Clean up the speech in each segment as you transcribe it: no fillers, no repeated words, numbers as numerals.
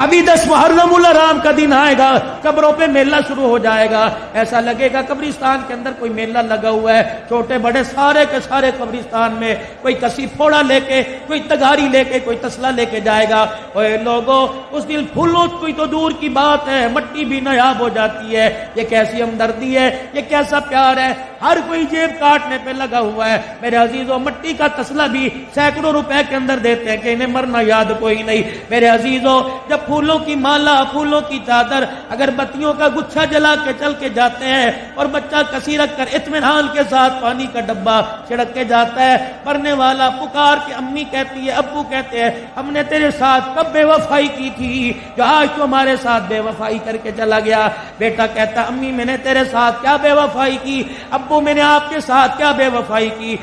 ابھی 10 محرم الحرام کا دن آئے گا، قبروں پہ میلہ شروع ہو جائے گا، ایسا لگے گا قبرستان کے اندر کوئی میلہ لگا ہوا ہے، چھوٹے بڑے سارے کے سارے قبرستان میں کوئی کسی پھوڑا لے کے، کوئی تگاری لے کے، کوئی تسلا لے کے جائے گا۔ اوے لوگوں، اس دن پھولوں کوئی تو دور کی بات ہے، مٹی بھی نایاب ہو جاتی ہے۔ یہ کیسی ہمدردی ہے، یہ کیسا پیار ہے، ہر کوئی جیب کاٹنے پہ لگا ہوا ہے۔ میرے عزیزوں، مٹی کا تسلا بھی سینکڑوں روپے کے اندر دیتے ہیں کہ انہیں مرنا یاد کوئی نہیں۔ میرے عزیزوں، جب پھولوں کی مالا، پھولوں کی چادر، اگر بتیوں کا گچھا جلا کے چل کے جاتے ہیں اور بچہ کسی رکھ کر اطمینان کے ساتھ پانی کا ڈبہ چھڑک کے جاتا ہے، مرنے والا پکار کے امی کہتی ہے، ابو کہتے ہیں ہم نے تیرے ساتھ کب بے وفائی کی تھی جو آج تو ہمارے ساتھ بے وفائی کر کے چلا گیا۔ بیٹا کہتا امی میں نے تیرے ساتھ کیا بے وفائی کی، ابو میں نے آپ کے ساتھ کیا بے وفائی کی۔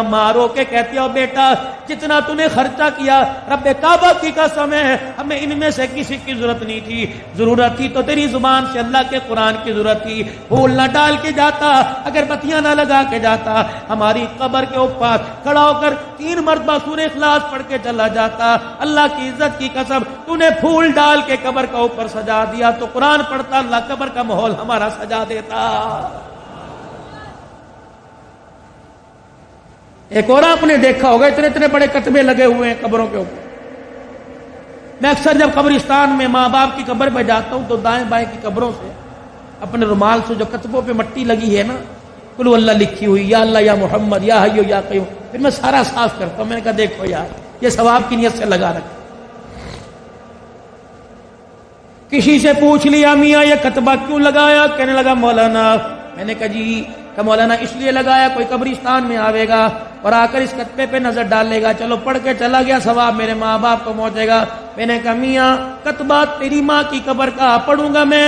مارو کے کہتی ہو بیٹا جتنا تو نے خرچہ کیا رب کعبہ کی قسم ہے ہمیں ان میں سے کسی کی ضرورت نہیں تھی، ضرورت تھی تو تیری زبان سے اللہ کے قرآن کی ضرورت تھی۔ پھول نہ ڈال کے جاتا، اگر بتیاں نہ لگا کے جاتا، ہماری قبر کے اوپر کھڑا ہو کر 3 مرتبہ سورہ اخلاص پڑھ کے چلا جاتا۔ اللہ کی عزت کی قسم تو نے پھول ڈال کے قبر کا اوپر سجا دیا، تو قرآن پڑھتا اللہ قبر کا ماحول ہمارا سجا دیتا۔ ایک اور آپ نے دیکھا ہوگا اتنے اتنے بڑے کتبے لگے ہوئے ہیں قبروں کے اوپر۔ میں اکثر جب قبرستان میں ماں باپ کی قبر پہ جاتا ہوں تو دائیں بائیں کی قبروں سے اپنے رومال سے جو کتبوں پہ مٹی لگی ہے نا، قل ہو اللہ لکھی ہوئی، یا اللہ یا محمد یا حی یا قیوم، پھر میں سارا صاف کرتا ہوں۔ میں نے کہا دیکھو یار یہ ثواب کی نیت سے لگا رکھا۔ کسی سے پوچھ لیا میاں یہ کتبہ کیوں لگایا، کہنے لگا مولانا، میں نے کہا جی کہ مولانا اس لیے لگایا کوئی قبرستان میں آوے گا اور آ کر اس کتبے پہ نظر ڈال لے گا، چلو پڑھ کے چلا گیا، ثواب میرے ماں باپ کو پہنچے گا۔ میں نے کہا میاں کتبہ تیری ماں کی قبر کا پڑھوں گا میں؟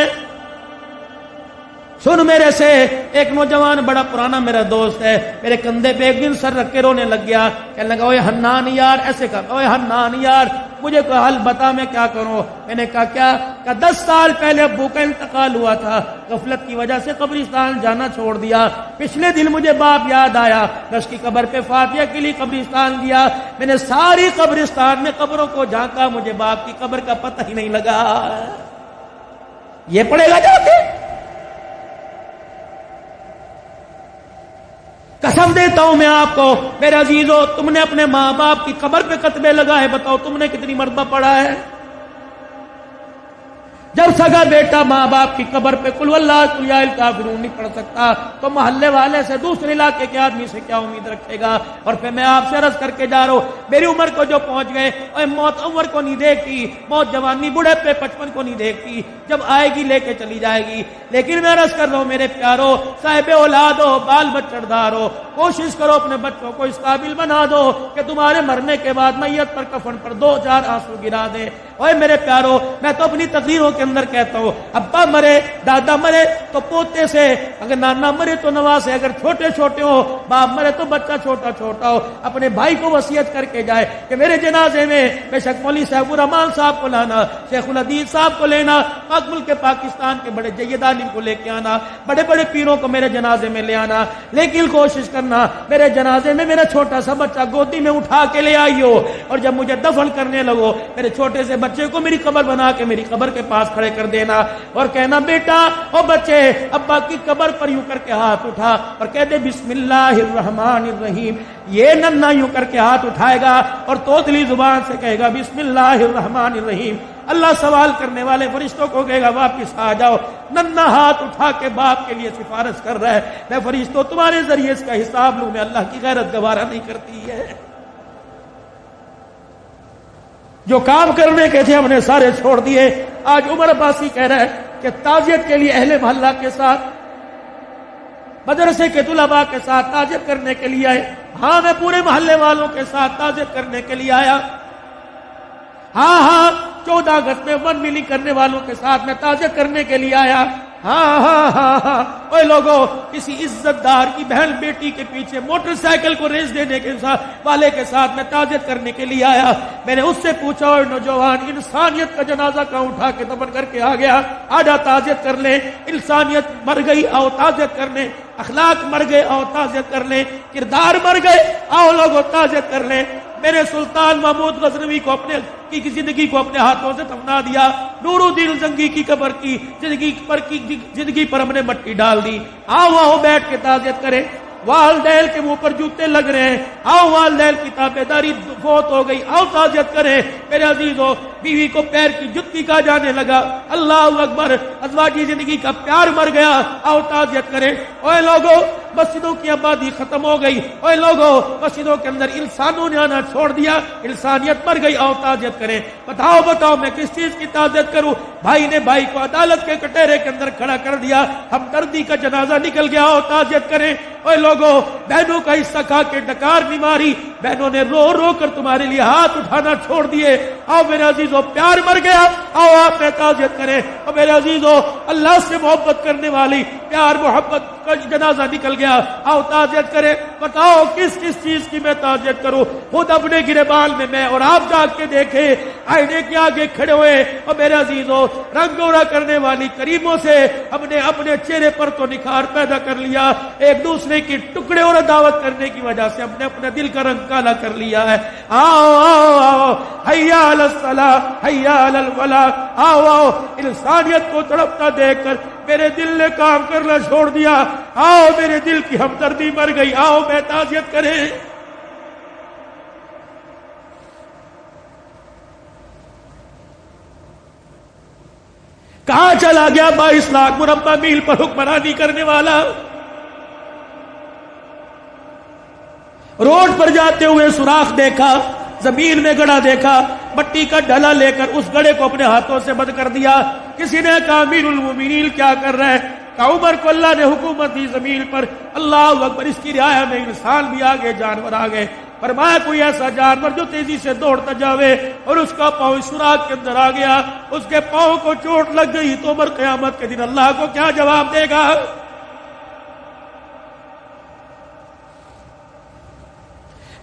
سن میرے سے، ایک نوجوان بڑا پرانا میرا دوست ہے، میرے کندھے پہ ایک دن سر رکھ کے رونے لگ گیا، کہنے لگا اوے حنان یار، ایسے کہا اوے حنان یار مجھے کوئی حل بتا میں کیا کروں۔ میں نے کہا کیا؟ کہ 10 سال پہلے ابو کا انتقال ہوا تھا، غفلت کی وجہ سے قبرستان جانا چھوڑ دیا، پچھلے دن مجھے باپ یاد آیا، میں اس کی قبر پہ فاتحہ کے لیے قبرستان گیا، میں نے ساری قبرستان میں قبروں کو جھانکا، مجھے باپ کی قبر کا پتہ ہی نہیں لگا۔ یہ پڑے گا جا کے؟ قسم دیتا ہوں میں آپ کو میرے عزیزو، تم نے اپنے ماں باپ کی قبر پہ کتبے لگائے، بتاؤ تم نے کتنی مرتبہ پڑھا ہے؟ جب سگا بیٹا ماں باپ کی قبر پہ قل واللہ قل یا الکافرون نہیں پڑھ سکتا تو محلے والے سے، دوسرے علاقے کے آدمی سے کیا امید رکھے گا؟ اور پھر میں آپ سے عرض کر کے جا رہا ہوں، میری عمر کو جو پہنچ گئے، اور موت عمر کو نہیں دیکھتی، موت جوانی بوڑھے پہ 55 کو نہیں دیکھتی، جب آئے گی لے کے چلی جائے گی۔ لیکن میں عرض کر رہا ہوں میرے پیارو، صاحب اولاد ہو، بال بچڑدار ہو، کوشش کرو اپنے بچوں کو اس قابل بنا دو کہ تمہارے مرنے کے بعد میت پر کفن پر 2-4 آنسو گرا دے۔ اوے میرے پیارو، میں تو اپنی تقریروں کے اندر کہتا ہوں، ابا مرے، دادا مرے تو پوتے سے، اگر نانا مرے تو نوا سے، اگر چھوٹے چھوٹے ہو، باپ مرے تو بچہ چھوٹا چھوٹا ہو، اپنے بھائی کو وصیت کر کے جائے کہ میرے جنازے میں بے شک مولوی صاحب الرحمان صاحب کو لانا، شیخ الحدیث صاحب کو لینا، پاک ملک پاکستان کے بڑے جیدان کو لے کے آنا، بڑے بڑے پیروں کو میرے جنازے میں لے آنا، لیکن کوشش کرنا میرے جنازے میں میرا چھوٹا سا بچہ گودی میں اٹھا کے لے آئیو، اور جب مجھے دفن کرنے لگو میرے چھوٹے سے بچے کو میری قبر بنا کے میری قبر کے پاس کھڑے کر دینا، اور کہنا بیٹا او بچے ابا کی قبر پر یوں کر کے ہاتھ اٹھا اور کہہ دے بسم اللہ الرحمن الرحیم۔ یہ ننھا یوں کر کے ہاتھ اٹھائے گا اور توتلی زبان سے کہے گا بسم اللہ الرحمن الرحیم، اللہ سوال کرنے والے فرشتوں کو کہے گا واپس آ جاؤ۔ ننھا ہاتھ اٹھا کے باپ کے لیے سفارش کر رہا ہے، میں فرشتوں تمہارے ذریعے اس کا حساب لوں، میں اللہ کی غیرت گوارا نہیں کرتی ہے۔ جو کام کرنے کے تھے ہم نے سارے چھوڑ دیے۔ آج عمر عباسی کہہ رہا ہے کہ تعزیت کے لیے اہل محلہ کے ساتھ، مدرسے کے طلباء کے ساتھ تعزیت کرنے کے لیے آئے۔ ہاں میں پورے محلے والوں کے ساتھ تعزیت کرنے کے لیے آیا۔ ہاں 14 اگست میں 1 ملی کرنے والوں کے ساتھ میں تعزیت کرنے کے لیے آیا۔ ہاں اوے لوگوں، کسی عزت دار کی بہن بیٹی کے پیچھے موٹر سائیکل کو ریس دینے کے والے کے ساتھ میں تعزیت کرنے کے لیے آیا۔ میں نے اس سے پوچھا اور نوجوان انسانیت کا جنازہ کہاں اٹھا کے دفن کر کے آ گیا؟ آجا تعزیت کر لیں، انسانیت مر گئی آؤ تعزیت کر لیں، اخلاق مر گئے آؤ تعزیت کر لیں، کردار مر گئے آؤ لوگوں تعزیت کر لیں۔ میرے سلطان محمود غزنوی کو اپنے کی زندگی کو اپنے ہاتھوں سے دفنا دیا، نور الدین زنگی کی قبر کی زندگی پر ہم نے مٹی ڈال دی۔ آؤ آؤ بیٹھ کے تعزیت کریں، والدین کے منہ پر جوتے لگ رہے ہیں، آؤ والدین کی تابعداری فوت ہو گئی، آؤ تعزیت کریں۔ میرے عزیزو، بیوی کو پیر کی جتی کہا جانے لگا، اللہ اکبر، ازواجی زندگی کا پیار مر گیا، آؤ تعزیت کریں۔ اوے لوگو، مسجدوں کی آبادی ختم ہو گئی، اوے لوگو، مسجدوں کے اندر انسانوں نے آنا چھوڑ دیا، انسانیت مر گئی، آؤ تعزیت کریں۔ بتاؤ میں کس چیز کی تعزیت کروں؟ بھائی نے بھائی کو عدالت کے کٹہرے کے اندر کھڑا کر دیا، ہمدردی کا جنازہ نکل گیا، آؤ تعزیت کریں۔ اوے لوگو، بہنوں کا حصہ کھا کے ڈکار نہیں ماری، بہنوں نے رو رو کر تمہارے لیے ہاتھ اٹھانا چھوڑ دیے، آؤ میرے عزیزو، پیار مر گیا، آؤ آپ نے تعزیت کریں۔ اور میرے عزیزو، اللہ سے محبت کرنے والی پیار محبت کا جنازہ نکل گیا، آؤ تعزیت کریں۔ بتاؤ کس چیز کی میں تعزیت کروں؟ خود اپنے گریبان میں اور آپ جا کے دیکھیں، آئینے کے آگے کھڑے ہوئے، اور میرے عزیزو، رنگ گورا کرنے والی کریموں سے ہم نے اپنے چہرے پر تو نکھار پیدا کر لیا، ایک دوسرے کی ٹکڑے اور دعوت کرنے کی وجہ سے ہم نے اپنے دل کا رنگ کالا کر لیا ہے۔ آؤ آؤ آؤ، حیا علی الصلاۃ، حیا علی الفلاح، آؤ آؤ، انسانیت کو تڑپتا دیکھ کر میرے دل نے کام کرنا چھوڑ دیا، آؤ میرے دل کی ہمدردی مر گئی، آؤ میں تعزیت کریں۔ کہاں چلا گیا 22 لاکھ مربع میل پر حکمرانی کرنے والا؟ روڈ پر جاتے ہوئے سوراخ دیکھا، زمین میں گڑا دیکھا، مٹی کا ڈھلا لے کر اس گڑے کو اپنے ہاتھوں سے بند کر دیا۔ کسی نے کہا امیر المومنین کیا کر رہے ہیں؟ کہا عمر کو اللہ نے حکومت دی زمین پر، اللہ اکبر، اس کی رعایا میں انسان بھی آگے، جانور آگے۔ فرمایا کوئی ایسا جانور جو تیزی سے دوڑتا جاوے اور اس کا پاؤں سوراخ کے اندر آ گیا، اس کے پاؤں کو چوٹ لگ گئی تو عمر قیامت کے دن اللہ کو کیا جواب دے گا؟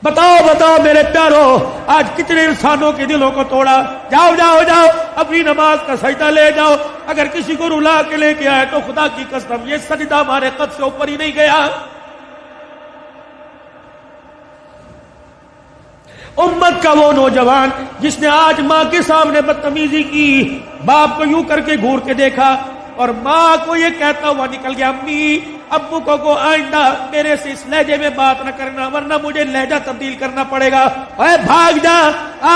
بتاؤ میرے پیارو، آج کتنے انسانوں کے دلوں کو توڑا۔ جاؤ اپنی نماز کا سجدہ لے جاؤ، اگر کسی کو رلا کے لے کے آئے تو خدا کی قسم یہ سجدہ ہمارے قد سے اوپر ہی نہیں گیا۔ امت کا وہ نوجوان جس نے آج ماں کے سامنے بدتمیزی کی، باپ کو یوں کر کے گھور کے دیکھا اور ماں کو یہ کہتا ہوا نکل گیا، امی ابو کو آئندہ میرے سے اس لہجے میں بات نہ کرنا ورنہ مجھے لہجہ تبدیل کرنا پڑے گا، اے بھاگ جا،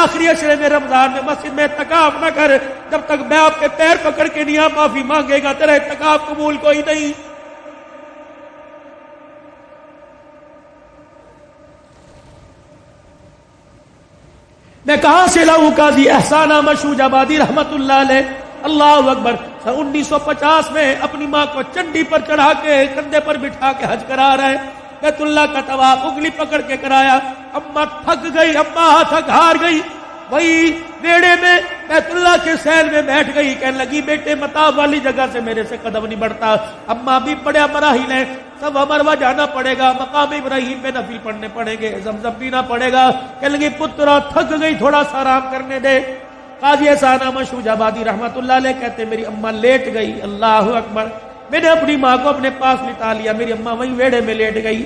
آخری عشرے میں رمضان میں مسجد میں اعتکاف نہ کر، جب تک میں آپ کے پیر پکڑ کے نہیں معافی مانگے گا تیرا اعتکاف قبول کوئی نہیں۔ میں کہاں سے لاؤں قاضی احسان احمد شوج آبادی رحمت اللہ علیہ، اللہ اکبر، 1950 میں اپنی ماں کو چنڈی پر چڑھا کے کندھے پر بٹھا کے حج کرا رہے ہیں، بیت اللہ کا طواف انگلی پکڑ کے کرایا، اما تھک گئی، اما تھک ہار گئی، وہی ویڑے میں بیت اللہ کے سیل میں بیٹھ گئی، کہنے لگی بیٹے مطاف والی جگہ سے میرے سے قدم نہیں بڑھتا، اما بھی بڑے مراحل ہیں، سب مروہ جانا پڑے گا، مقام ابراہیم پہ نفل پڑھنے پڑیں گے، زمزم پینا پڑے گا، کہنے لگی پترا تھک گئی تھوڑا سا آرام کرنے دے۔ قاضی احسان احمد شوج آبادی رحمت اللہ علیہ کہتے میری اماں لیٹ گئی، اللہ اکبر، میں نے اپنی ماں کو اپنے پاس لٹا لیا، میری اماں وہیں ویڑے میں لیٹ گئی،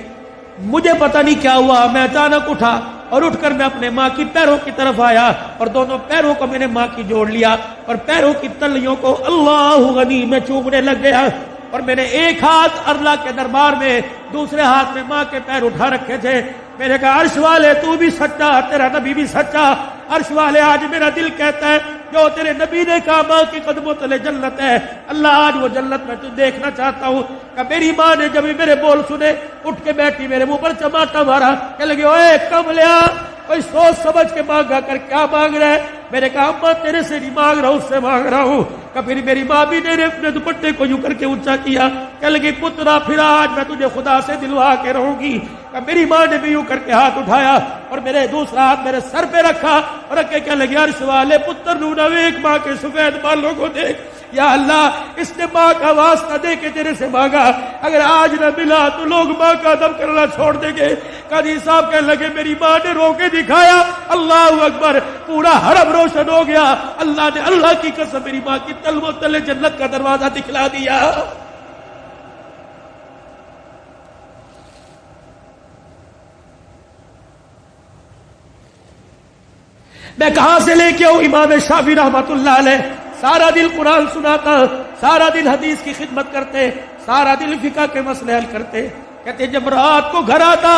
مجھے پتہ نہیں کیا ہوا، میں اچانک اٹھا اور اٹھ کر میں اپنے ماں کی پیروں کی طرف آیا اور دونوں پیروں کو میں نے ماں کی جوڑ لیا اور پیروں کی تلیوں کو اللہ غنی میں چومنے لگ گیا، اور میں نے ایک ہاتھ اللہ کے دربار میں، دوسرے ہاتھ میں ماں کے پیر اٹھا رکھے تھے، میں نے کہا عرش والے تو بھی سچا، تیرا نبی بھی سچا، عرش والے آج میرا دل کہتا ہے جو تیرے نبی نے کہا ماں کی قدموں تلے جنت ہے، اللہ آج وہ جنت میں تجھے دیکھنا چاہتا ہوں۔ کہ میری ماں نے جب میرے بول سنے اٹھ کے بیٹھی، میرے منہ پر چماٹا مارا، کہ لگے اوے کملیا کوئی سوچ سمجھ کے مانگا کر، کیا مانگ رہا ہے؟ میں نے کہا اماں تیرے سے نہیں مانگ رہا ہوں، اس سے مانگ رہا ہوں۔ کہ پھر میری ماں بھی نے اپنے دوپٹے کو یوں کر کے اونچا کیا، کہ لگی پترا پھر آج میں تجھے خدا سے دلوا کے رہوں گی۔ کہ میری ماں نے بھی یوں کر کے ہاتھ اٹھایا اور میرے دوسرا ہاتھ میرے سر پہ رکھا اور رکھ کے کہنے لگی عرش والے پتر نونا ایک ماں کے سفید بالوں کو دیکھ، یا اللہ اس نے ماں کا واسطہ دے کے تیرے سے مانگا، اگر آج نہ ملا تو لوگ ماں کا ادب کرنا چھوڑ دیں گے۔ قاضی صاحب کہنے لگے میری ماں نے رو کے دکھایا، اللہ اکبر، پورا حرم روشن ہو گیا، اللہ نے اللہ کی قسم میری ماں کی تلووں تلے جنت کا دروازہ دکھلا دیا۔ میں کہاں سے لے کے آؤں؟ امام شافعی رحمۃ اللہ علیہ سارا دن قرآن سناتا، سارا دن حدیث کی خدمت کرتے، سارا دن فقہ کے مسئلے حل کرتے. کہتے جب رات کو گھر آتا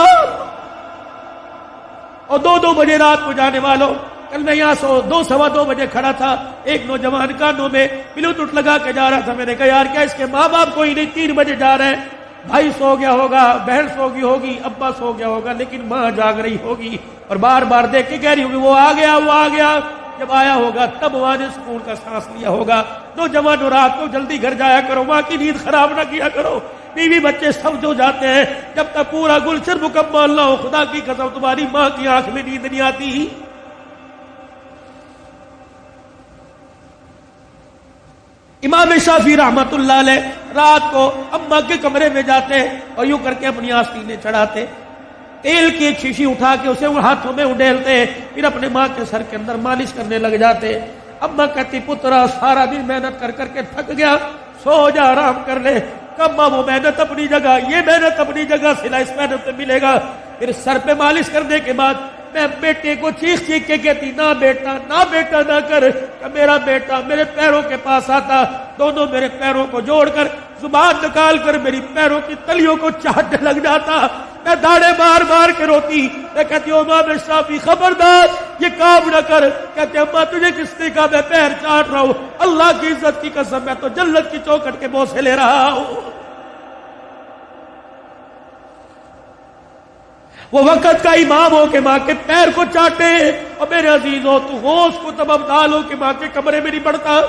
اور 2 بجے رات کو جانے والوں، کل میں یہاں 2 بجے کھڑا تھا، ایک نوجوان کانوں میں بلوٹوتھ لگا کے جا رہا تھا. میں نے کہا یار کیا اس کے ماں باپ کوئی نہیں، 3 بجے جا رہے ہیں، بھائی سو گیا ہوگا، بہن سو گئی ہوگی، ابا سو گیا ہوگا، لیکن ماں جاگ رہی ہوگی اور بار بار دیکھ کے کہہ رہی ہوگی وہ آ گیا، وہ آ گیا. جب آیا ہوگا تب وہاں نے سکون کا سانس لیا ہوگا. نوجوانوں رات کو جلدی گھر جایا کرو، ماں کی نیند خراب نہ کیا کرو. بیوی بچے سب جو جاتے ہیں، جب تک پورا گلشن مکمل نہ ہو، خدا کی قسم تمہاری ماں کی آنکھ میں نیند نہیں آتی. امام شافعی رحمت اللہ علیہ رات کو اماں کے کمرے میں جاتے اور یوں کر کے اپنی آستینیں چڑھاتے، تیل کی ایک شیشی اٹھا کے اسے ہاتھوں میں اڈیلتے، پھر اپنے ماں کے سر کے اندر مالش کرنے لگ جاتے. اماں کہتی پترا سارا دن محنت کر کر کے تھک گیا، سو جا آرام کر لے. کما وہ محنت اپنی جگہ، یہ محنت اپنی جگہ، صلہ اس محنت سے ملے گا. پھر سر پہ مالش کرنے کے بعد میں بیٹے کو چیخ چیخ کے کہتی نہ بیٹا نہ کر. کہ میرا بیٹا میرے پیروں کے پاس آتا، دونوں میرے پیروں کو جوڑ کر زبان نکال کر میری پیروں کی تلیوں کو چاٹنے لگ جاتا. میں داڑے مار مار کے روتی. میں کہتی ہوں امام شافعی خبردار یہ کام نہ کر. کہتے اماں تجھے کس نے کہا میں پیر چاٹ رہا ہوں؟ اللہ کی عزت کی قسم میں تو جنت کی چوکھٹ کے بوسے لے رہا ہوں. وہ وقت کا امام ہو کہ ماں کے پیر کو چاٹے، اور میرے عزیزوں تو غوث کو تب ابدال ہو کہ ماں کے کمرے میں نہیں پڑتا.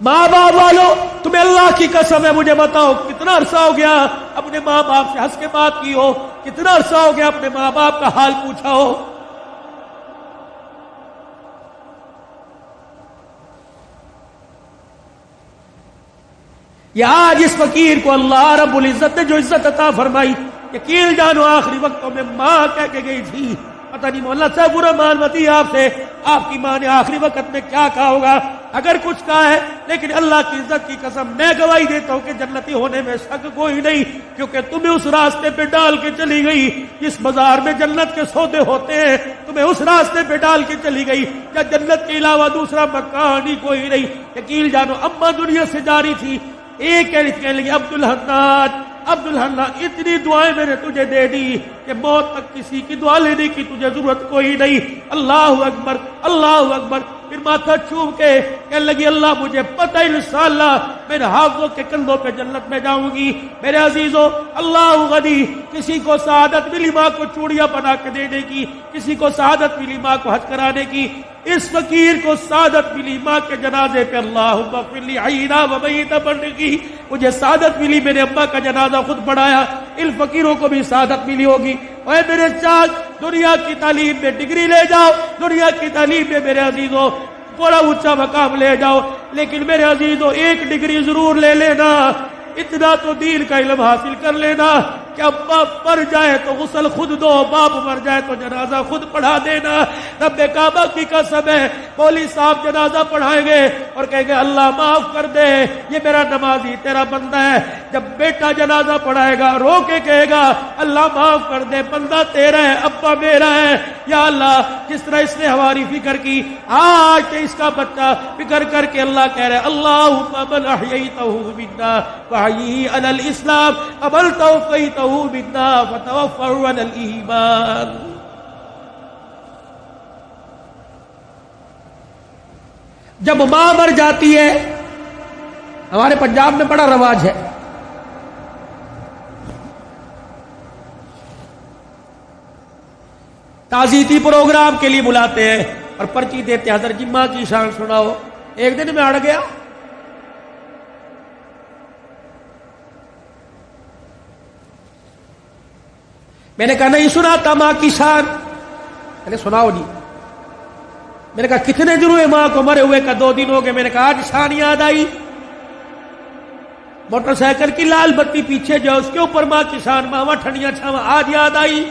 ماں باپ والوں تمہیں اللہ کی قسم ہے، مجھے بتاؤ کتنا عرصہ ہو گیا اپنے ماں باپ سے ہنس کے بات کی ہو؟ کتنا عرصہ ہو گیا اپنے ماں باپ کا حال پوچھا ہو؟ یہ آج اس فقیر کو اللہ رب العزت نے جو عزت عطا فرمائی، یقین جانو آخری وقتوں میں ماں کہہ کے گئی تھی، پتہ نہیں مولا صاحب برا مان متی آپ سے، آپ کی ماں نے آخری وقت میں کیا کہا ہوگا، اگر کچھ کہا ہے. لیکن اللہ کی عزت کی قسم میں گواہی دیتا ہوں کہ جنتی ہونے میں شک کوئی نہیں، کیونکہ تمہیں اس راستے پہ ڈال کے چلی گئی جس بازار میں جنت کے سودے ہوتے ہیں، تمہیں اس راستے پہ ڈال کے چلی گئی یا جنت کے علاوہ دوسرا مکان ہی کوئی نہیں. یقین جانو اماں دنیا سے جاری تھی، ایک کہنے لگی عبدالحنان اتنی دعائیں میں نے تجھے دے دی کہ موت تک کسی کی دعا لینے کی تجھے ضرورت کوئی نہیں. اللہ اکبر اللہ اکبر. پھر ماتھا چوم کے کہنے لگی اللہ مجھے پتہ ہے انشاءاللہ میرے حافظوں کے کندھوں پہ جنت میں جاؤں گی. میرے عزیزوں اللہ غنی، کسی کو سعادت ملی ماں کو چوڑیاں بنا کے دینے کی، کسی کو سعادت ملی ماں کو حج کرانے کی. اس فقیر کو سعادت ملی ماں کے جنازے پہ اللہم اغفر لی حینا و میتا پڑھنے کی. مجھے سعادت ملی میرے ابا کا جنازہ خود پڑھایا. ان فقیروں کو بھی سعادت ملی ہوگی. اے میرے چاچ دنیا کی تعلیم میں ڈگری لے جاؤ، دنیا کی تعلیم میں میرے عزیزوں بڑا اونچا مقام لے جاؤ، لیکن میرے عزیزوں ایک ڈگری ضرور لے لینا، اتنا تو دین کا علم حاصل کر لینا کہ ابا مر جائے تو غسل خود دو، باپ مر جائے تو جنازہ خود پڑھا دینا. رب کعبہ کی قسم ہے مولوی صاحب جنازہ پڑھائیں گے اور کہیں گے اللہ معاف کر دے یہ میرا نمازی تیرا بندہ ہے. جب بیٹا جنازہ پڑھائے گا رو کے کہے گا اللہ معاف کر دے بندہ تیرا ہے ابا میرا ہے. یا اللہ جس طرح اس نے ہماری فکر کی، آج اس کا بچہ فکر کر کے اللہ کہہ رہے اللہم من احییتہ منا فحیہ علی الاسلام ومن توفیتہ منا فتوفہ علی الایمان. جب ماں مر جاتی ہے، ہمارے پنجاب میں بڑا رواج ہے، تعزیتی پروگرام کے لیے بلاتے ہیں اور پرچی دیتے ہیں حضرت جی ماں کی شان سناؤ. ایک دن میں اڑ گیا، میں نے کہا نہیں سناتا ماں کی شان. میں نے سناؤ جی. میں نے کہا کتنے دن ہوئے ماں کو مرے ہوئے؟ کا 2 دن ہو گئے. میں نے کہا آج شان یاد آئی. موٹر سائیکل کی لال بتی پیچھے جو اس کے اوپر ماں کی شان، ماں ٹھنڈیاں چھاواں، آج یاد آئی.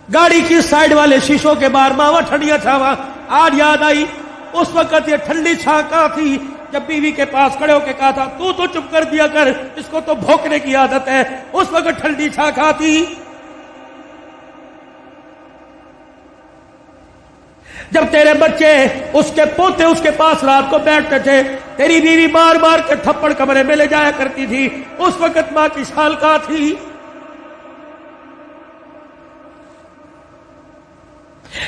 گاڑی کی سائیڈ والے شیشوں کے باہر ماں ٹھنڈیاں چھاواں، آج یاد آئی. اس وقت یہ ٹھنڈی چھاں کہاں تھی جب بیوی کے پاس کھڑے ہو کے کہا تھا تو چپ کر دیا کر، اس کو تو بھونکنے کی عادت ہے، اس وقت ٹھنڈی چھا کھاتی۔ جب تیرے بچے، اس کے پوتے اس کے پاس رات کو بیٹھتے تھے، تیری بیوی مار مار کے تھپڑ کمرے میں لے جایا کرتی تھی، اس وقت ماں کی شال کہاں تھی؟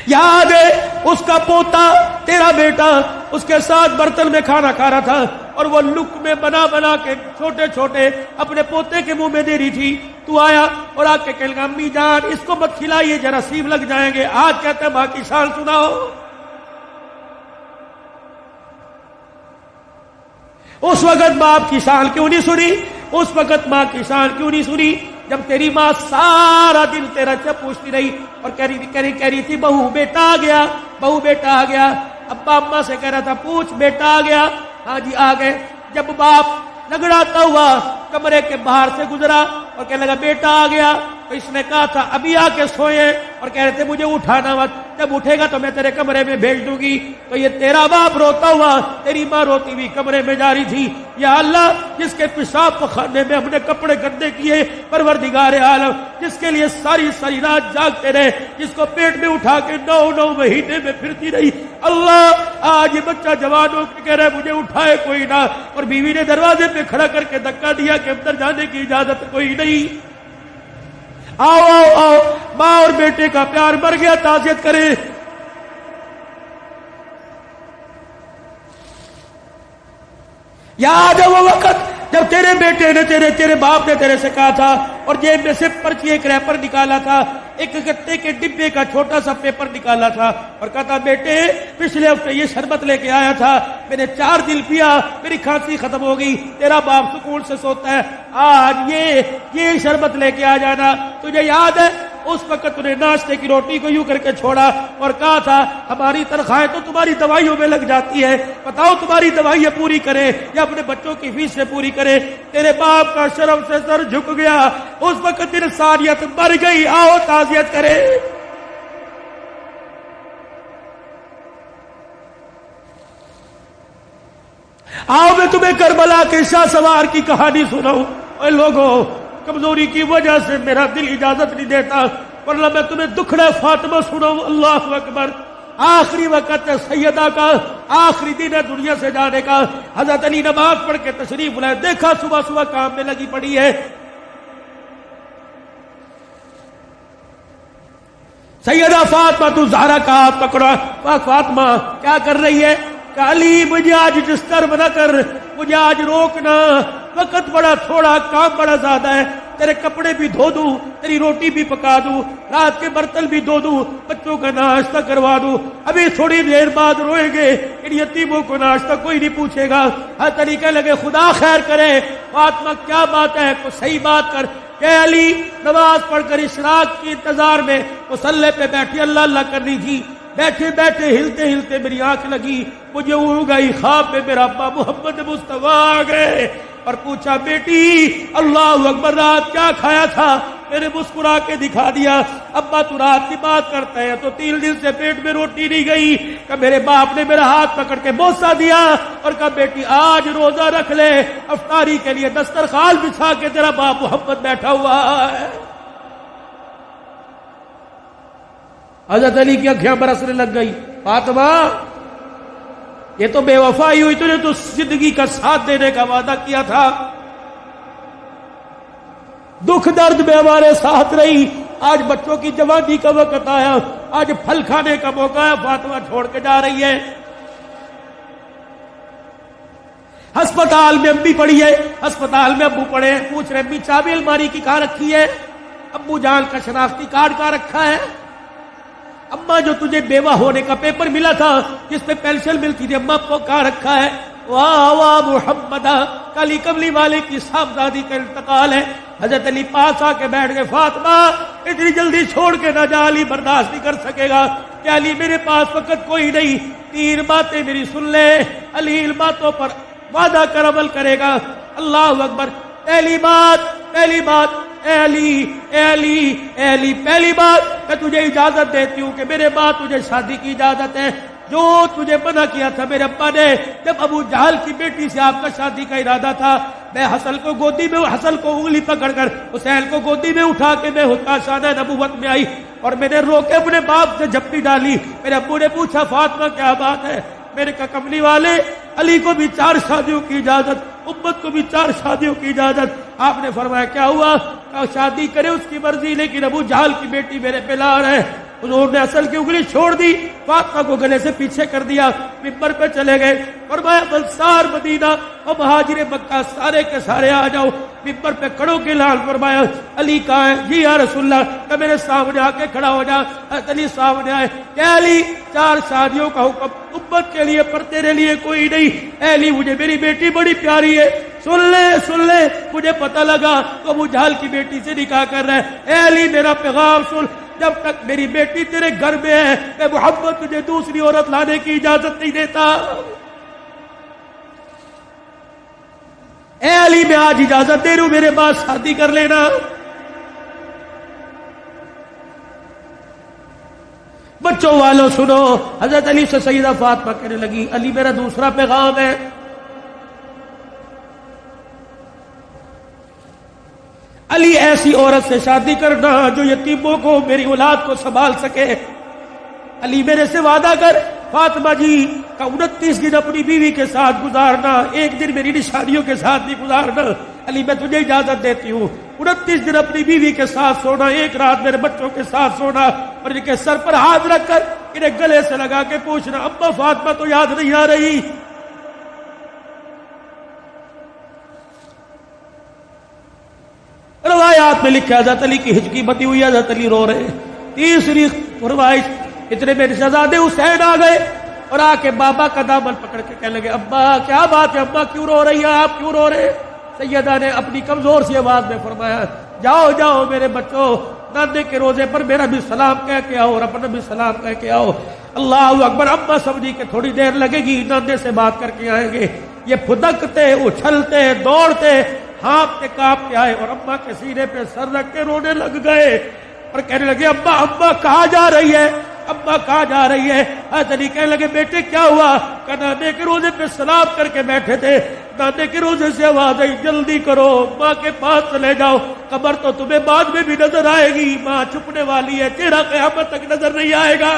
یاد ہے اس کا پوتا تیرا بیٹا اس کے ساتھ برتن میں کھانا کھا رہا تھا اور وہ لک میں بنا بنا کے چھوٹے چھوٹے اپنے پوتے کے منہ میں دے رہی تھی، تو آیا اور آ کے کہے گا امی جان اس کو مت کھلائیے جراثیم لگ جائیں گے، آج کہتے ہیں ماں کی شان سناؤ۔ اس وقت باپ کی شان کیوں نہیں سنی؟ اس وقت ماں کی شان کیوں نہیں سنی؟ جب تیری ماں سارا دن تیرا سے پوچھتی رہی اور کہہ رہی تھی بہو بیٹا آ گیا، بہو بیٹا آ گیا، ابا اماں سے کہہ رہا تھا پوچھ بیٹا آ گیا، ہاں جی آ گئے۔ جب باپ لگڑاتا ہوا کمرے کے باہر سے گزرا اور کہنے لگا بیٹا آ گیا، تو اس نے کہا تھا ابھی آ کے سوئے اور کہہ رہے تھے مجھے اٹھانا مت، جب اٹھے گا تو میں تیرے کمرے میں بھیج دوں گی۔ تو یہ تیرا باپ روتا ہوا تیری ماں روتی ہوئی کمرے میں جا رہی تھی، یا اللہ جس کے پیشاب پخانے میں اپنے کپڑے گندے کیے، پروردگار عالم جس کے لیے ساری ساری رات جاگتے رہے، جس کو پیٹ میں اٹھا کے 9 مہینے میں پھرتی رہی، اللہ آج یہ بچہ جوان ہو کے کہہ رہا ہے مجھے اٹھائے کوئی نہ، اور بیوی نے دروازے پہ کھڑا کر کے دھکا دیا کہ اندر جانے کی اجازت کوئی نہیں۔ آؤ آؤ آؤ، ماں اور بیٹے کا پیار مر گیا، تعزیت کریں۔ یاد ہے وہ وقت جب تیرے بیٹے نے تیرے باپ نے تیرے سے کہا تھا اور جیب میں سے پرچی ایک ریپر نکالا تھا، ایک گتے کے ڈبے کا چھوٹا سا پیپر نکالا تھا اور کہا تھا بیٹے پچھلے ہفتے یہ شربت لے کے آیا تھا، میں نے 4 دن پیا، میری کھانسی ختم ہو گئی، تیرا باپ سکون سے سوتا ہے، آج یہ شربت لے کے آ جانا۔ تجھے یاد ہے اس وقت انہیں ناشتے کی روٹی کو یوں کر کے چھوڑا اور کہا تھا ہماری تنخواہیں تو تمہاری دوائیوں میں لگ جاتی ہے، بتاؤ تمہاری دوائیاں پوری کرے یا اپنے بچوں کی فیس سے پوری کرے۔ تیرے باپ کا شرم سے سر جھک گیا، اس وقت انسانیت مر گئی، آؤ تعزیت کرے۔ آؤ میں تمہیں کربلا کے شاہ سوار کی کہانی سناؤں۔ اے لوگوں کمزوری کی وجہ سے میرا دل اجازت نہیں دیتا، ورنہ میں تمہیں دکھڑا فاطمہ سناؤں۔ اللہ اکبر، آخری وقت ہے سیدہ کا، آخری دن ہے دنیا سے جانے کا۔ حضرت علی نماز پڑھ کے تشریف لائے، دیکھا صبح صبح کام میں لگی پڑی ہے۔ سیدہ فاطمہ تو زہرا کا ہاتھ پکڑا، فاطمہ کیا کر رہی ہے؟ کہ علی مجھے آج ڈسٹرب نہ کر، مجھے آج روکنا، وقت بڑا تھوڑا، کام بڑا زیادہ ہے، تیرے کپڑے بھی دھو دوں، تیری روٹی بھی پکا دوں، رات کے برتن بھی دھو دوں، بچوں کا ناشتہ کروا دوں، ابھی تھوڑی دیر بعد روئیں گے، ان یتیموں کو ناشتہ کوئی نہیں پوچھے گا۔ ہر طریقے لگے خدا خیر کرے، فاطمہ کیا بات ہے، کوئی صحیح بات کر۔ کہ علی نماز پڑھ کر اشراق کی انتظار میں مصلی پہ بیٹھی اللہ اللہ کر رہی تھی، بیٹھے بیٹھے ہلتے ہلتے میری آنکھ لگی، مجھے اڑ گئی، خواب میں میرا ابا محمد مصطفیٰ آ گئے اور پوچھا بیٹی اللہ اکبر رات کیا کھایا تھا؟ میں نے مسکرا کے دکھا دیا، ابا تو رات کی بات کرتا ہے تو 3 دن سے پیٹ میں روٹی نہیں گئی۔ کہ میرے باپ نے میرا ہاتھ پکڑ کے بوسہ دیا اور کہا بیٹی آج روزہ رکھ لے، افطاری کے لیے دسترخوان بچھا کے تیرا باپ محمد بیٹھا ہوا ہے۔ حضرت علی کی آنکھیں برسنے لگ گئی، فاطمہ یہ تو بے وفائی ہوئی، تو نے تو زندگی کا ساتھ دینے کا وعدہ کیا تھا، دکھ درد میں ہمارے ساتھ رہی، آج بچوں کی جوانی کا وقت آیا، آج پھل کھانے کا موقع ہے، فاطمہ چھوڑ کے جا رہی ہے۔ ہسپتال میں امی پڑی ہے، ہسپتال میں ابو پڑے ہیں، پوچھ رہے امی چابی الماری کی کہاں رکھی ہے؟ ابو جان کا شناختی کارڈ کہاں رکھا ہے؟ اماں جو تجھے بیوہ ہونے کا پیپر ملا تھا جس پہ پینشن ملتی تھی، اماں کو کہاں رکھا ہے؟ واہ واہ محمدہ، کالی کملی والے کی صاحبزادی کا انتقال ہے۔ حضرت علی پاس آ کے بیٹھ گئے، فاطمہ اتنی جلدی چھوڑ کے نہ جا، علی برداشت نہیں کر سکے گا۔ کہ علی میرے پاس وقت کوئی نہیں، 3 باتیں میری سن لے، علی ان باتوں پر وعدہ کر عمل کرے گا۔ اللہ اکبر، پہلی بات اے علی، پہلی بات میں تجھے اجازت دیتی ہوں کہ میرے بعد تجھے شادی کی اجازت ہے، جو تجھے منع کیا تھا میرے ابا نے جب ابو جہل کی بیٹی سے آپ کا شادی کا ارادہ تھا، میں حسن کو گودی میں، حسن کو انگلی پکڑ کر حسین کو گودی میں اٹھا کے میں کا شانہ نبوت میں آئی اور میں نے رو کے اپنے باپ سے جھپٹی ڈالی۔ میرے ابو نے پوچھا فاطمہ کیا بات ہے؟ میرے کہا کملی والے علی کو بھی 4 شادیوں کی اجازت، امت کو بھی 4 شادیوں کی اجازت۔ آپ نے فرمایا کیا ہوا؟ کہا شادی کرے اس کی مرضی، لیکن ابو جہل کی بیٹی میرے پہ لا رہے۔ حضور نے اصل کی انگلی چھوڑ دی، فاطمہ کو گلے سے پیچھے کر دیا، ممبر پہ چلے گئے۔ فرمایا انصار مدینہ اور مہاجر مکہ سارے کے سارے آ جاؤ۔ ممبر پہ کھڑوں کے لال فرمایا علی کہاں ہے؟ جی یا رسول اللہ، کہ میرے سامنے آ کے کھڑا ہو جا۔ علی سامنے آئے کہ علی 4 شادیوں کا حکم امت کے لیے پر تیرے لیے کوئی نہیں۔ اے علی مجھے میری بیٹی بڑی پیاری ہے، سن لے مجھے پتہ لگا تو ابو جہل کی بیٹی سے نکاح کر رہا ہے۔ اے علی میرا پیغام سن، جب تک میری بیٹی تیرے گھر میں ہے میں محمد تجھے دوسری عورت لانے کی اجازت نہیں دیتا۔ اے علی میں آج اجازت دے رہا ہوں، میرے بعد شادی کر لینا۔ بچوں والوں سنو، حضرت علی سے سیدہ فاطمہ کہنے لگی علی میرا دوسرا پیغام ہے، علی ایسی عورت سے شادی کرنا جو یتیموں کو، میری اولاد کو سنبھال سکے۔ علی میرے سے وعدہ کر، فاطمہ جی کا 29 دن اپنی بیوی کے ساتھ گزارنا، 1 دن میری نشانیوں کے ساتھ نہیں گزارنا۔ علی میں تجھے اجازت دیتی ہوں، 29 دن اپنی بیوی کے ساتھ سونا، 1 رات میرے بچوں کے ساتھ سونا، اور ان کے سر پر ہاتھ رکھ کر انہیں گلے سے لگا کے پوچھنا ابا فاطمہ تو یاد نہیں آ رہی؟ روایات میں لکھا حضرت علی کی ہچکی بندی ہوئی، حضرت علی رو رہے۔ تیسری فرمائش، اتنے میں شہزادے حسین آ گئے اور آ کے بابا کا دامن پکڑ کے کہنے لگے ابا کیا بات ہے، ابا کیوں رو رہی ہیں آپ، کیوں رو رہے؟ سیدہ نے اپنی کمزور سی آواز میں فرمایا جاؤ جاؤ میرے بچوں، نانے کے روزے پر میرا بھی سلام کہہ کے آؤ اور اپنا بھی سلام کہہ کے آؤ۔ اللہ اکبر۔ ابا سمجھی کہ تھوڑی دیر لگے گی، نانے سے بات کر کے آئیں گے۔ یہ پھدکتے اچھلتے دوڑتے ہانپتے کانپتے آئے اور ابا کے سینے پہ سر رکھ کے رونے لگ گئے اور کہنے لگے ابا ابا کہاں جا رہی ہے، ابا کہاں جا رہی ہے؟ حضرت علی کہنے لگے بیٹے کیا ہوا؟ کہ نانے کے روزے پہ سلام کر کے بیٹھے تھے، نانے کے روزے سے آواز آئی جلدی کرو ماں کے پاس چلے جاؤ، قبر تو تمہیں بعد میں بھی نظر آئے گی، ماں چھپنے والی ہے، چہرہ قیامت تک نظر نہیں آئے گا۔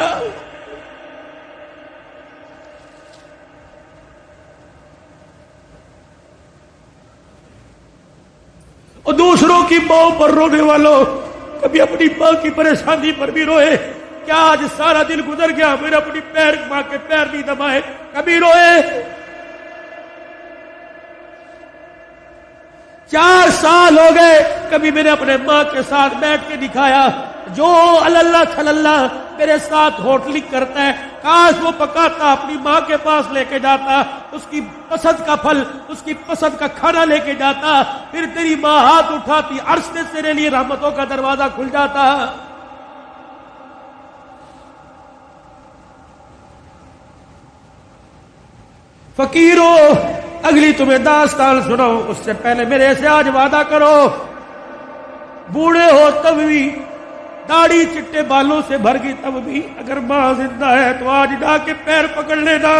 اور دوسروں کی ماں پر رونے والوں، کبھی اپنی ماں کی پریشانی پر بھی روئے۔ کیا آج سارا دن گزر گیا میرا اپنی پیر ماں کے پیر نہیں دبائے، کبھی روئے؟ 4 سال ہو گئے کبھی میں نے اپنے ماں کے ساتھ بیٹھ کے دکھایا، جو اللہ چھللہ میرے ساتھ ہوٹلنگ کرتا ہے کاش وہ پکاتا اپنی ماں کے پاس لے کے جاتا، اس کی پسند کا پھل، اس کی پسند کا کھانا لے کے جاتا، پھر تیری ماں ہاتھ اٹھاتی، عرش سے تیرے لیے رحمتوں کا دروازہ کھل جاتا۔ فقیرو اگلی تمہیں داستان سناؤ اس سے پہلے میرے سے آج وعدہ کرو، بوڑھے ہو تب بھی، داڑھی چٹے بالوں سے بھر گئی تب بھی، اگر ماں زندہ ہے تو آج جا کے پیر پکڑ لینا۔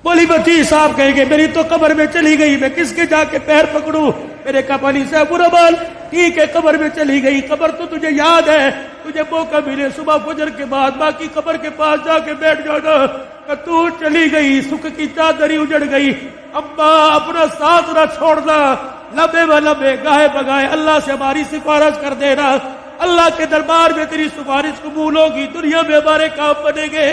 بولی بچی صاحب کہیں گے میری تو قبر میں چلی گئی، میں کس کے جا کے پیر پکڑوں؟ میرے کہا پالی صاحب برابر ٹھیک ہے، قبر میں چلی گئی، قبر تو تجھے یاد ہے، تجھے موقع ملے صبح فجر کے بعد ماں کی قبر کے پاس جا کے بیٹھ جانا کہ تو چلی گئی، سکھ کی چادری اجڑ گئی، ابا اپنا ساتھ نہ چھوڑنا، لبے و لبے گاہے بگائے اللہ سے ہماری سفارش کر دینا، اللہ کے دربار میں تیری سفارش قبول ہوگی، دنیا میں ہمارے کام بنیں گے۔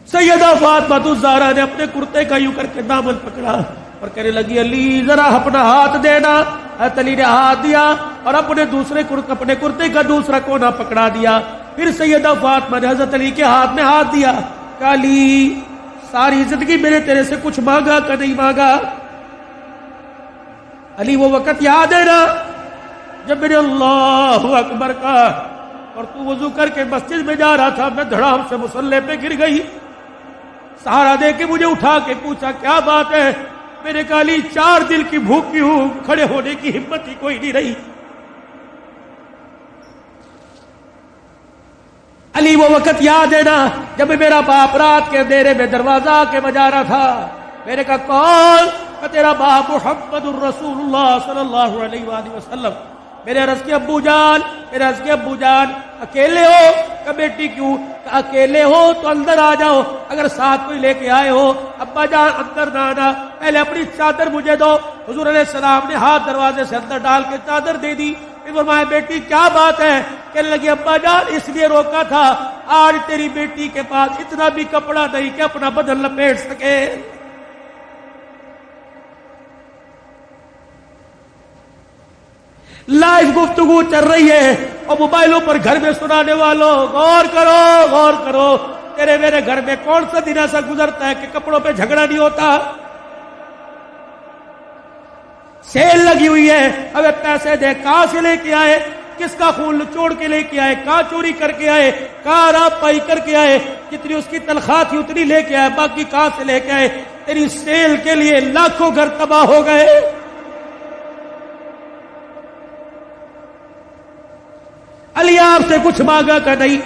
سیدہ فاطمہ الزہرا نے اپنے کرتے کا یوں کر کے دامن پکڑا اور کہنے لگی علی ذرا اپنا ہاتھ دینا۔ حضرت علی نے ہاتھ دیا اور اپنے کرتے کا دوسرا کونا پکڑا دیا۔ پھر سیدہ فاطمہ نے حضرت علی کے ہاتھ میں ہاتھ دیا، کہا علی ساری زندگی میں نے تیرے سے کچھ مانگا کہ نہیں مانگا؟ علی وہ وقت یاد ہے نا جب میں نے اللہ اکبر کہا اور تو وضو کر کے مسجد میں جا رہا تھا، میں دھڑام سے مصلی پہ گر گئی، سہارا دے کے مجھے اٹھا کے پوچھا کیا بات ہے؟ میں نے کہا علی 4 دن کی بھوکی ہوں، کھڑے ہونے کی ہمت ہی کوئی نہیں رہی۔ علی وہ وقت یاد ہے نا جب میرا باپ رات کے اندھیرے میں دروازہ کے بجا رہا تھا، میں نے کہا کون؟ کہ تیرا باپ محمد الرسول اللہ صلی اللہ علیہ وآلہ وسلم۔ میرے عرض کے ابو جان، میرے عرض کے ابو جان اکیلے ہو؟ کہ بیٹی کیوں؟ کہ اکیلے ہو تو اندر آ جاؤ، اگر ساتھ کوئی لے کے آئے ہو ابا جان اندر نہ آنا، پہلے اپنی چادر مجھے دو۔ حضور علیہ السلام نے ہاتھ دروازے سے اندر ڈال کے چادر دے دی۔ پھر فرمایا بیٹی کیا بات ہے؟ کہنے لگی ابا جان اس لیے روکا تھا، آج تیری بیٹی کے پاس اتنا بھی کپڑا نہیں کہ اپنا بدن لپیٹ سکے۔ لائیو گفتگو چل رہی ہے اور موبائلوں پر گھر میں سنانے والوں غور کرو، غور کرو، تیرے میرے گھر میں کون سا دن ایسا گزرتا ہے کہ کپڑوں پہ جھگڑا نہیں ہوتا؟ سیل لگی ہوئی ہے، ابے پیسے دے، کہاں سے لے کے آئے؟ کس کا خون نچوڑ کے لے کے آئے؟ کہاں چوری کر کے آئے؟ کہاں راب پائی کر کے آئے؟ جتنی اس کی تنخواہ تھی اتنی لے کے آئے، باقی کہاں سے لے کے آئے؟ تیری سیل کے لیے لاکھوں گھر تباہ ہو گئے۔ علی آپ سے کچھ مانگا کہ نہیں؟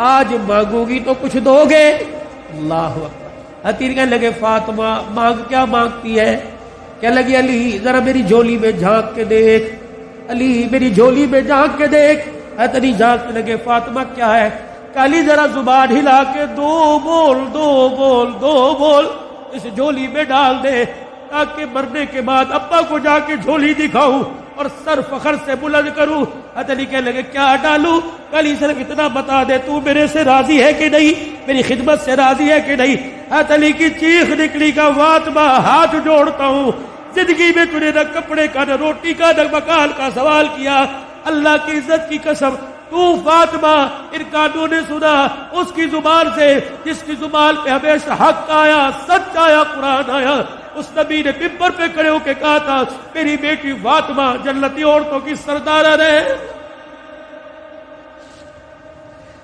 آج مانگو گی تو کچھ دو گے؟ اللہ اکبر۔ حتیر کہنے لگے فاطمہ مانگ کیا مانگتی ہے؟ کہنے لگی علی ذرا میری جھولی میں جھانک کے دیکھ، علی میری جھولی میں جھانک کے دیکھ۔ علی جھانکنے لگے فاطمہ کیا ہے؟ کہ علی ذرا زبان ہلا کے دو بول اس جھولی میں ڈال دے تاکہ مرنے کے بعد ابا کو جا کے جھولی دکھاؤں اور سر فخر سے بلند کروں۔ علی کہنے لگے کیا ڈالوں؟ علی صرف اتنا بتا دے تو میرے سے راضی ہے کہ نہیں، میری خدمت سے راضی ہے کہ نہیں؟ علی کی چیخ نکلی کا فاطمہ ہاتھ جوڑتا ہوں، زندگی میں تُو نے نہ کپڑے کا، نہ روٹی کا، نہ مکان کا سوال کیا، اللہ کی عزت کی قسم تو فاطمہ ان کانوں نے سنا اس کی زبان سے جس کی زبان پہ ہمیشہ حق آیا، سچ آیا، قرآن آیا۔ اس نبی نے ممبر پہ کھڑے ہو کے کہا تھا میری بیٹی فاطمہ جنتی عورتوں کی سردارہ رہے۔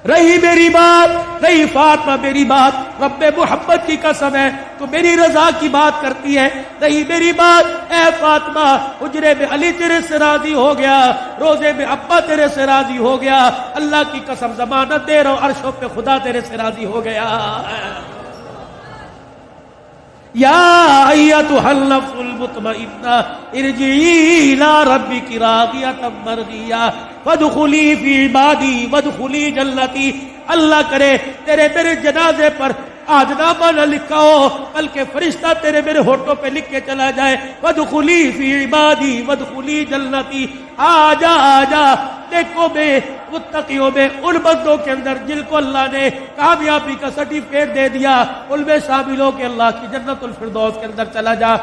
رہی میری بات، رہی فاطمہ میری بات، رب محمد کی قسم ہے تو میری رضا کی بات کرتی ہے، رہی میری بات اے فاطمہ حجرے میں علی تیرے سے راضی ہو گیا، روزے میں ابا تیرے سے راضی ہو گیا، اللہ کی قسم ضمانت دے رہا ہوں عرشوں پہ خدا تیرے سے راضی ہو گیا۔ یا ایتھا النفس المطمئنہ ارجعی الی ربک راضیۃ مرضیہ فادخلی فی عبادی وادخلی جنتی۔ اللہ کرے تیرے میرے جنازے پر آج نامہ نہ لکھا ہو بلکہ فرشتہ تیرے میرے ہونٹوں پہ لکھ کے چلا جائے وادخلی فی عبادی وادخلی جنتی۔ آجا آجا نیکوں میں، متقیوں میں، ان بندوں کے اندر جن کو اللہ نے کامیابی کا سرٹیفکیٹ دے دیا ان میں شامل ہو کے اللہ کی جنت الفردوس کے اندر چلا جا۔